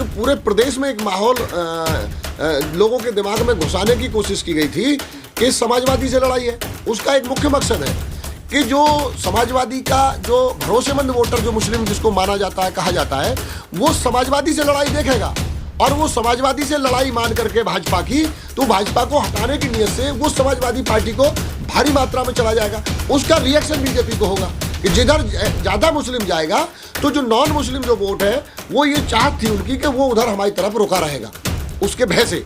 एक पूरे प्रदेश में एक माहौल लोगों के दिमाग में घुसाने की कोशिश की गई थी कि समाजवादी से लड़ाई है। उसका एक मुख्य मकसद है कि जो समाजवादी का जो भरोसेमंद वोटर जो मुस्लिम जिसको माना जाता है, कहा जाता है, वो समाजवादी से लड़ाई देखेगा और वो समाजवादी से लड़ाई मान करके भाजपा की, तो भाजपा को हटाने की नीयत से वो समाजवादी पार्टी को भारी मात्रा में चला जाएगा। उसका रिएक्शन बीजेपी को होगा कि जिधर ज़्यादा मुस्लिम जाएगा तो जो नॉन मुस्लिम जो वोट है वो ये चाहत थी उनकी कि वो उधर हमारी तरफ रुका रहेगा उसके भय से।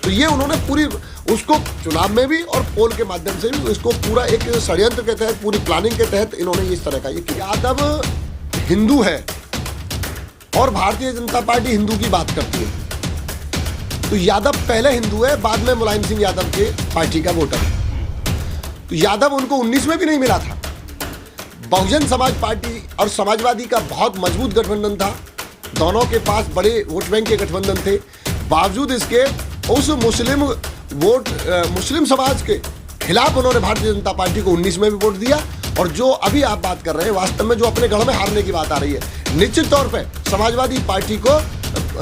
तो ये उन्होंने पूरी उसको चुनाव में भी और पोल के माध्यम से भी इसको पूरा एक षड्यंत्र के तहत, पूरी प्लानिंग के तहत इन्होंने इस तरह का ये किया। यादव हिंदू है और भारतीय जनता पार्टी हिंदू की बात करती है, तो यादव पहले हिंदू है, बाद में मुलायम सिंह यादव के पार्टी का वोटर है। तो यादव उनको 19 में भी नहीं मिला था। बहुजन समाज पार्टी और समाजवादी का बहुत मजबूत गठबंधन था, दोनों के पास बड़े वोट बैंक के गठबंधन थे। बावजूद इसके उस मुस्लिम समाज के खिलाफ उन्होंने भारतीय जनता पार्टी को 19 में भी वोट दिया। और जो अभी आप बात कर रहे हैं, वास्तव में जो अपने गढ़ में हारने की बात आ रही है, निश्चित तौर पे समाजवादी पार्टी को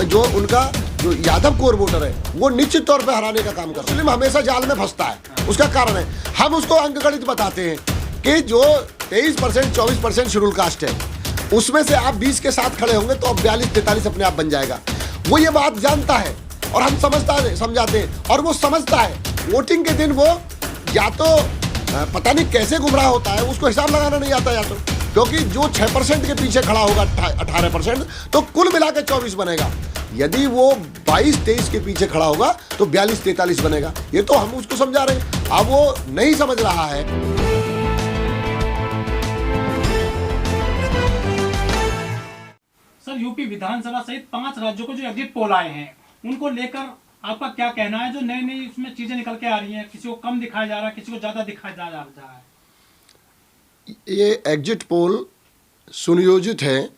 जो उनका जो यादव कोर वोटर है वो निश्चित तौर पे हराने का काम कर रहे हैं। मुस्लिम हमेशा जाल में फंसता है, उसका कारण है हम उसको अंकगणित बताते हैं कि जो 23% 24% शेड्यूल कास्ट है उसमें से आप 20 के साथ खड़े होंगे तो अब 42-43 अपने आप बन जाएगा। वो ये बात जानता है और हम समझाते हैं और वो समझता है। वोटिंग के दिन वो या तो पता नहीं कैसे गुमराह होता है, उसको हिसाब लगाना नहीं आता, या तो क्योंकि जो 6% के पीछे खड़ा होगा 18% तो कुल मिला के 24 बनेगा। यदि वो 22-23 के पीछे खड़ा होगा तो 42-43 बनेगा। ये तो हम उसको समझा रहे हैं, अब वो नहीं समझ रहा है। सर, यूपी विधानसभा सहित 5 राज्यों को जो एग्जिट पोल आए हैं उनको लेकर आपका क्या कहना है? जो नई नई उसमें चीजें निकल के आ रही हैं, किसी को कम दिखाया जा रहा है, किसी को ज्यादा दिखाया जा रहा है। ये एग्जिट पोल सुनियोजित है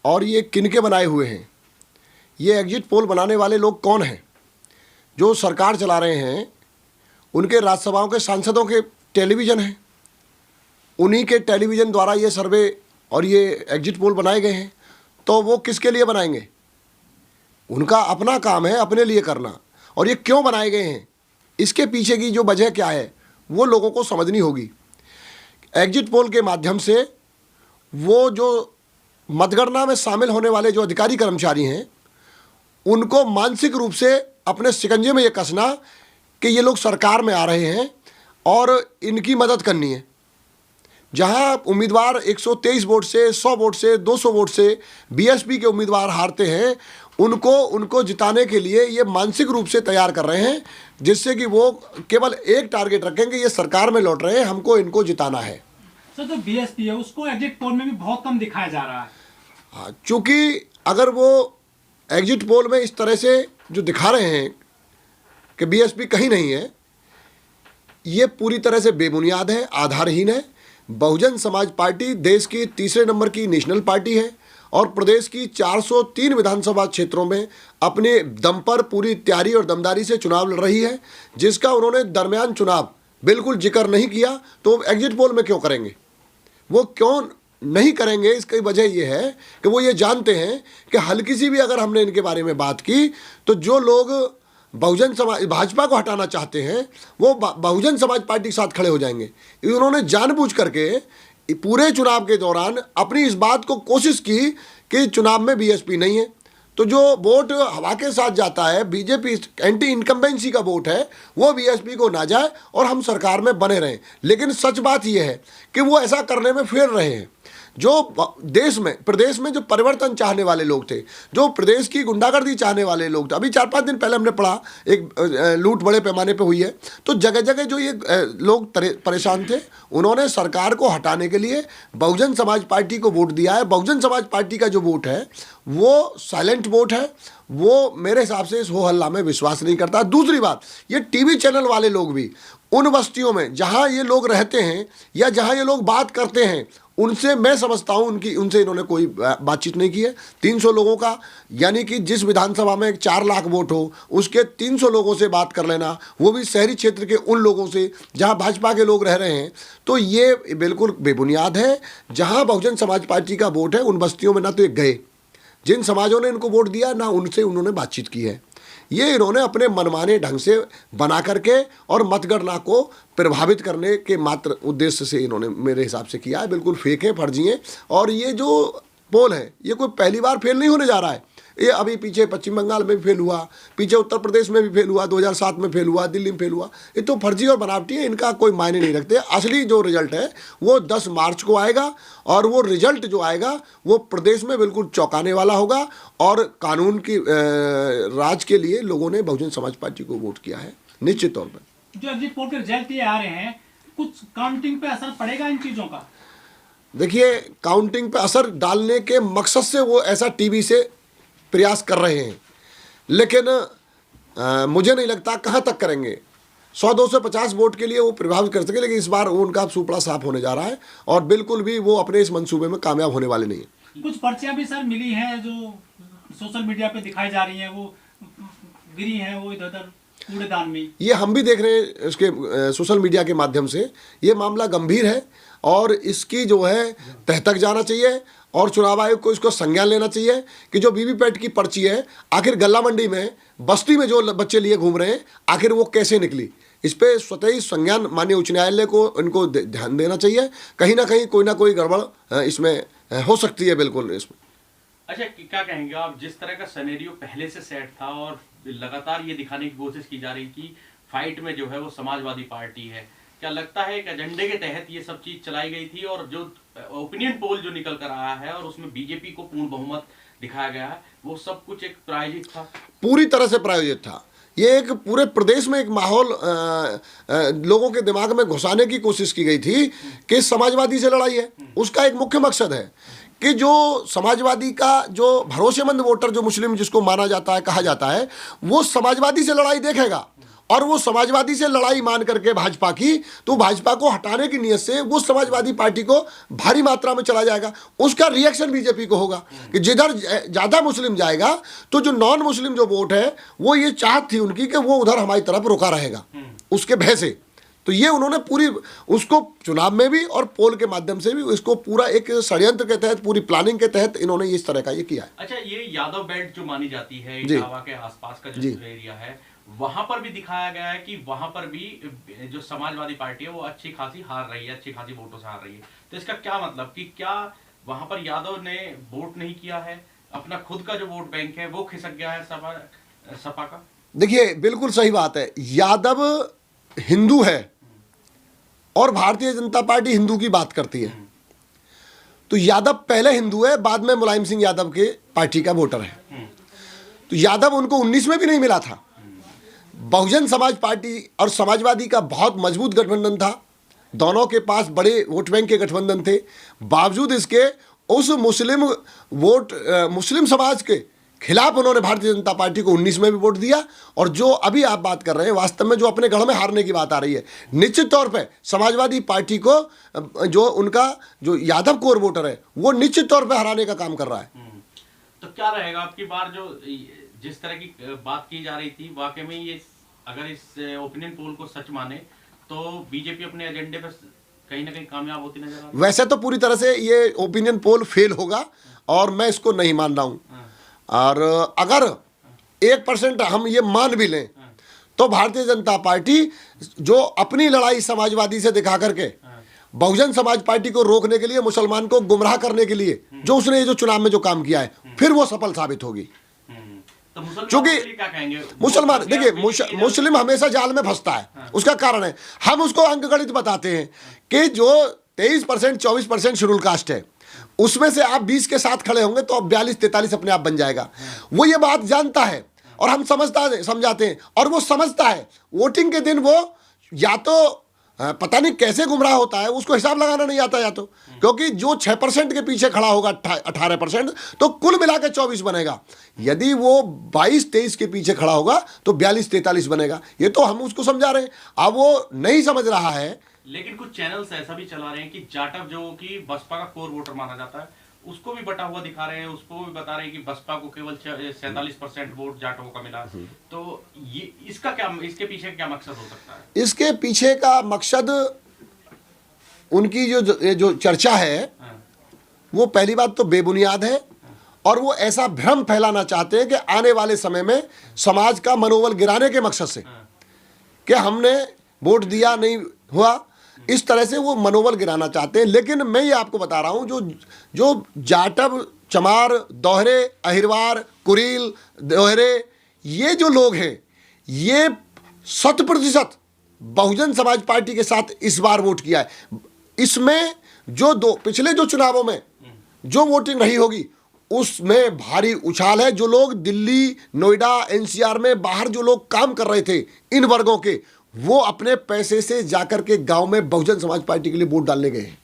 और ये किनके बनाए हुए हैं? ये एग्जिट पोल बनाने वाले लोग कौन हैं? जो सरकार चला रहे हैं, उनके राज्यसभाओं के सांसदों के टेलीविज़न हैं, उन्हीं के टेलीविज़न द्वारा ये सर्वे और ये एग्जिट पोल बनाए गए हैं। तो वो किसके लिए बनाएंगे? उनका अपना काम है अपने लिए करना। और ये क्यों बनाए गए हैं, इसके पीछे की जो वजह क्या है वो लोगों को समझनी होगी। एग्जिट पोल के माध्यम से वो जो मतगणना में शामिल होने वाले जो अधिकारी कर्मचारी हैं उनको मानसिक रूप से अपने शिकंजे में ये कसना कि ये लोग सरकार में आ रहे हैं और इनकी मदद करनी है। जहां उम्मीदवार 123 वोट से, 100 वोट से, 200 वोट से बीएसपी के उम्मीदवार हारते हैं, उनको जिताने के लिए ये मानसिक रूप से तैयार कर रहे हैं, जिससे कि वो केवल एक टारगेट रखेंगे, ये सरकार में लौट रहे हैं, हमको इनको जिताना है। सर, जो बीएसपी है उसको एग्जिट पोल में भी बहुत कम दिखाया जा रहा है। हाँ, चूँकि अगर वो एग्जिट पोल में इस तरह से जो दिखा रहे हैं कि बीएसपी कहीं नहीं है, ये पूरी तरह से बेबुनियाद है, आधारहीन है। बहुजन समाज पार्टी देश की तीसरे नंबर की नेशनल पार्टी है और प्रदेश की 403 विधानसभा क्षेत्रों में अपने दम पर पूरी तैयारी और दमदारी से चुनाव लड़ रही है, जिसका उन्होंने दरमियान चुनाव बिल्कुल जिक्र नहीं किया। तो एग्जिट पोल में क्यों करेंगे? वो क्यों नहीं करेंगे? इसकी वजह यह है कि वो ये जानते हैं कि हल्की सी भी अगर हमने इनके बारे में बात की तो जो लोग बहुजन समाज भाजपा को हटाना चाहते हैं वो बहुजन समाज पार्टी के साथ खड़े हो जाएंगे। उन्होंने जानबूझ करके पूरे चुनाव के दौरान अपनी इस बात को कोशिश की कि चुनाव में बीएसपी नहीं है, तो जो वोट हवा के साथ जाता है, बीजेपी एंटी इनकम्बेंसी का वोट है, वो बीएसपी को ना जाए और हम सरकार में बने रहें। लेकिन सच बात यह है कि वो ऐसा करने में फेल रहे हैं। जो प्रदेश में जो परिवर्तन चाहने वाले लोग थे, जो प्रदेश की गुंडागर्दी चाहने वाले लोग थे, अभी 4-5 दिन पहले हमने पढ़ा एक लूट बड़े पैमाने पे हुई है, तो जगह जगह जो ये लोग परेशान थे, उन्होंने सरकार को हटाने के लिए बहुजन समाज पार्टी को वोट दिया है। बहुजन समाज पार्टी का जो वोट है वो साइलेंट वोट है, वो मेरे हिसाब से इस हो हल्ला में विश्वास नहीं करता। दूसरी बात, ये टीवी चैनल वाले लोग भी उन बस्तियों में जहाँ ये लोग रहते हैं या जहाँ ये लोग बात करते हैं, उनसे मैं समझता हूँ उनसे इन्होंने कोई बातचीत नहीं की है। 300 लोगों का, यानी कि जिस विधानसभा में 4 लाख वोट हो उसके 300 लोगों से बात कर लेना, वो भी शहरी क्षेत्र के उन लोगों से जहाँ भाजपा के लोग रह रहे हैं, तो ये बिल्कुल बेबुनियाद है। जहाँ बहुजन समाज पार्टी का वोट है उन बस्तियों में ना तो ये गए, जिन समाजों ने इनको वोट दिया ना उनसे उन्होंने बातचीत की है। ये इन्होंने अपने मनमाने ढंग से बना करके और मतगणना को प्रभावित करने के मात्र उद्देश्य से इन्होंने मेरे हिसाब से किया है। बिल्कुल फेक है, फर्जी है। और ये जो पोल है ये कोई पहली बार फेल नहीं होने जा रहा है। ये अभी पीछे पश्चिम बंगाल में भी फेल हुआ, पीछे उत्तर प्रदेश में भी फेल हुआ, 2007 में फेल हुआ, दिल्ली में फेल हुआ। ये तो फर्जी और बनावटी है, इनका कोई मायने नहीं रखते। असली जो रिजल्ट है वो 10 मार्च को आएगा और वो रिजल्ट जो आएगा वो प्रदेश में बिल्कुल चौंकाने वाला होगा। और कानून की राज के लिए लोगों ने बहुजन समाज पार्टी को वोट किया है निश्चित तौर पर। जो एग्जिट पोल के रिजल्ट ये आ रहे हैं, कुछ काउंटिंग पे असर पड़ेगा इन चीजों का? देखिए, काउंटिंग पे असर डालने के मकसद से वो ऐसा टीवी से प्रयास कर रहे हैं, लेकिन मुझे नहीं लगता कहाँ तक करेंगे। 100-250 वोट के लिए वो प्रभावित कर सके, लेकिन इस बार उनका सुपड़ा साफ होने जा रहा है और बिल्कुल भी वो अपने इस मंसूबे में कामयाब होने वाले नहीं है। कुछ पर्चियां भी सर मिली हैं जो सोशल मीडिया पे दिखाई जा रही हैं, वो गिरी हैं वो इधर उधर कूड़ेदान में। ये हम भी देख रहे हैं इसके सोशल मीडिया के माध्यम से। ये मामला गंभीर है और इसकी जो है तह तक जाना चाहिए और चुनाव आयोग को इसको संज्ञान लेना चाहिए कि जो वीवीपैट की पर्ची है आखिर गल्ला मंडी में बस्ती में जो बच्चे लिए घूम रहे हैं आखिर वो कैसे निकली, इस पे स्वतः ही संज्ञान माननीय उच्च न्यायालय को इनको ध्यान देना चाहिए। कहीं ना कोई गड़बड़ इसमें हो सकती है बिल्कुल इसमें। अच्छा, क्या कहेंगे आप, जिस तरह का सिनेरियो पहले से सेट था और लगातार ये दिखाने की कोशिश की जा रही कि फाइट में जो है वो समाजवादी पार्टी है, क्या लगता है एक एजेंडे के तहत ये सब चीज चलाई गई थी और जो ओपिनियन पोल जो निकल कर आया है और उसमें बीजेपी को पूर्ण बहुमत दिखाया गया है, वो सब कुछ एक प्रायोजित था? पूरी तरह से प्रायोजित था। ये एक पूरे प्रदेश में एक माहौल लोगों के दिमाग में घुसाने की कोशिश की गई थी कि समाजवादी से लड़ाई है। उसका एक मुख्य मकसद है कि जो समाजवादी का जो भरोसेमंद वोटर जो मुस्लिम जिसको माना जाता है, कहा जाता है, वो समाजवादी से लड़ाई देखेगा और वो समाजवादी से लड़ाई मान करके भाजपा की, तो भाजपा को हटाने की नीयत से वो समाजवादी पार्टी को भारी मात्रा में चला जाएगा। उसका रिएक्शन बीजेपी को होगा कि जिधर ज़्यादा मुस्लिम जाएगा तो जो नॉन मुस्लिम जो वोट है वो ये चाहत थी उनकी कि वो उधर हमारी तरफ रुका रहेगा उसके भय से। तो ये उन्होंने पूरी उसको चुनाव में भी और पोल के माध्यम से भी इसको पूरा एक षड्यंत्र के तहत, पूरी प्लानिंग के तहत इन्होंने इस तरह का ये किया है। अच्छा, ये यादव बेल्ट जो मानी जाती है इटावा के आसपास का जो एरिया है, वहां पर भी दिखाया गया है कि वहां पर भी जो समाजवादी पार्टी है वो अच्छी खासी हार रही है, अच्छी खासी वोटों से हार रही है। तो इसका क्या मतलब कि क्या वहां पर यादव ने वोट नहीं किया है, अपना खुद का जो वोट बैंक है वो खिसक गया है सपा का? देखिए, बिल्कुल सही बात है। यादव हिंदू है और भारतीय जनता पार्टी हिंदू की बात करती है, तो यादव पहले हिंदू है, बाद में मुलायम सिंह यादव के पार्टी का वोटर है। तो यादव उनको 19 में भी नहीं मिला था। बहुजन समाज पार्टी और समाजवादी का बहुत मजबूत गठबंधन था, दोनों के पास बड़े वोट बैंक के गठबंधन थे। बावजूद इसके उस मुस्लिम समाज के खिलाफ उन्होंने भारतीय जनता पार्टी को 19 में भी वोट दिया। और जो अभी आप बात कर रहे हैं, वास्तव में जो अपने गढ़ में हारने की बात आ रही है, निश्चित तौर पे समाजवादी पार्टी को जो उनका जो यादव कोर वोटर है वो निश्चित तौर पे हराने का काम कर रहा है। तो क्या रहेगा आपकी बार जो जिस तरह की बात की जा रही थी, वाकई में ये अगर इस ओपिनियन पोल को सच माने तो बीजेपी अपने एजेंडे पर कहीं ना कहीं कामयाब होती नजर आ रही है? वैसे तो पूरी तरह से ये ओपिनियन पोल फेल होगा और मैं इसको नहीं मान रहा हूँ। और अगर 1% हम ये मान भी लें तो भारतीय जनता पार्टी जो अपनी लड़ाई समाजवादी से दिखा करके बहुजन समाज पार्टी को रोकने के लिए, मुसलमान को गुमराह करने के लिए जो उसने ये जो चुनाव में जो काम किया है, फिर वो सफल साबित होगी। क्योंकि मुसलमान, देखिए, मुस्लिम हमेशा जाल में फंसता है। उसका कारण है, हम उसको अंकगणित बताते हैं कि जो 23% 24% शेड्यूल कास्ट है, उसमें से आप 20 के साथ खड़े होंगे तो अब 42-43 अपने आप बन जाएगा। वो ये बात जानता है और हम समझाते हैं और वो समझता है। वोटिंग के दिन वो या तो पता नहीं कैसे गुमराह होता है, उसको हिसाब लगाना नहीं आता, या तो क्योंकि जो 6% के पीछे खड़ा होगा 18% तो कुल मिला के 24 बनेगा। यदि वो 22-23 के पीछे खड़ा होगा तो 42-43 बनेगा। ये तो हम उसको समझा रहे हैं, अब वो नहीं समझ रहा है। लेकिन कुछ चैनल्स ऐसा भी चला रहे हैं कि जाटव जो कि बसपा का कोर वोटर माना जाता है, उसको भी बटा हुआ दिखा रहे हैं, उसको भी बता रहे हैं कि बसपा को केवल 47% वोट जाटवों का मिला। तो ये इसका क्या, इसके पीछे क्या मकसद हो सकता है? इसके पीछे का मकसद उनकी जो चर्चा है वो पहली बात तो बेबुनियाद है और वो ऐसा भ्रम फैलाना चाहते हैं कि आने वाले समय में समाज का मनोबल गिराने के मकसद से कि हमने वोट दिया नहीं हुआ, इस तरह से वो मनोबल गिराना चाहते हैं। लेकिन मैं ये आपको बता रहा हूँ, जो जाटव, चमार, दोहरे, अहिरवार, कुरील, दोहरे, ये जो लोग हैं, ये 100% बहुजन समाज पार्टी के साथ इस बार वोट किया है। इसमें जो पिछले जो चुनावों में जो वोटिंग रही होगी उसमें भारी उछाल है। जो लोग दिल्ली, नोएडा, एनसीआर में बाहर जो लोग काम कर रहे थे इन वर्गों के, वो अपने पैसे से जाकर के गांव में बहुजन समाज पार्टी के लिए वोट डालने गए हैं।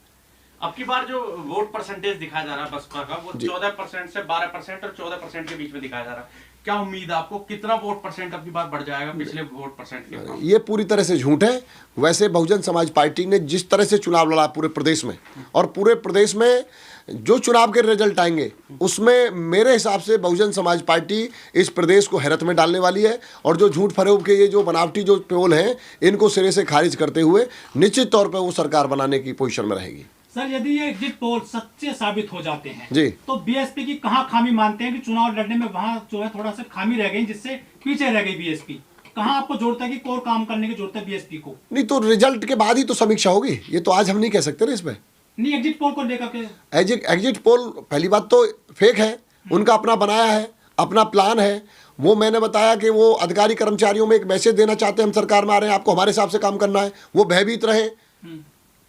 अब की बार जो वोट परसेंटेज दिखाया जा रहा है बसपा का, वो 14% से 12% और 14% के बीच में दिखाया जा रहा है। क्या उम्मीद है आपको, कितना वोट परसेंट अब की बार बढ़ जाएगा पिछले वोट परसेंट के? ये पूरी तरह से झूठ है। वैसे बहुजन समाज पार्टी ने जिस तरह से चुनाव लड़ा पूरे प्रदेश में, और पूरे प्रदेश में जो चुनाव के रिजल्ट आएंगे उसमें मेरे हिसाब से बहुजन समाज पार्टी इस प्रदेश को हैरत में डालने वाली है। और जो झूठ फरेब के ये जो बनावटी जो पोल हैं, इनको सिरे से खारिज करते हुए निश्चित तौर पर वो सरकार बनाने की पोजीशन में रहेगी। सर, यदि ये एग्जिट पोल सच्चे साबित हो जाते हैं जी, तो बीएसपी की कहाँ खामी मानते हैं कि चुनाव लड़ने में वहाँ जो है थोड़ा सा खामी रह गई, जिससे पीछे रह गई बीएसपी? कहाँ आपको जरूरत है कि और काम करने की जरूरत है बीएसपी को? नहीं तो रिजल्ट के बाद ही तो समीक्षा होगी, ये तो आज हम नहीं कह सकते ना इसमें। नहीं, एग्जिट पोल को लेकर के एग्जिट पोल पहली बात तो फेक है, उनका अपना बनाया है, अपना प्लान है। वो मैंने बताया कि वो अधिकारी कर्मचारियों में एक मैसेज देना चाहते हैं, हम सरकार में आ रहे हैं, आपको हमारे हिसाब से काम करना है, वो भयभीत रहे।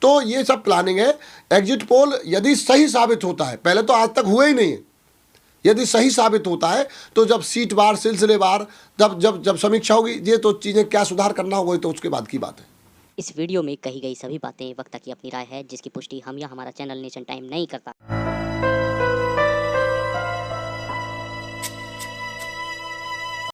तो ये सब प्लानिंग है। एग्जिट पोल यदि सही साबित होता है, पहले तो आज तक हुआ ही नहीं है, यदि सही साबित होता है तो जब सीट वार, सिलसिलेवार, तब जब समीक्षा होगी, ये तो चीज़ें क्या सुधार करना होगा तो उसके बाद की बात है। इस वीडियो में कही गई सभी बातें वक्ता की अपनी राय है, जिसकी पुष्टि हम या हमारा चैनल नेशन टाइम नहीं करता।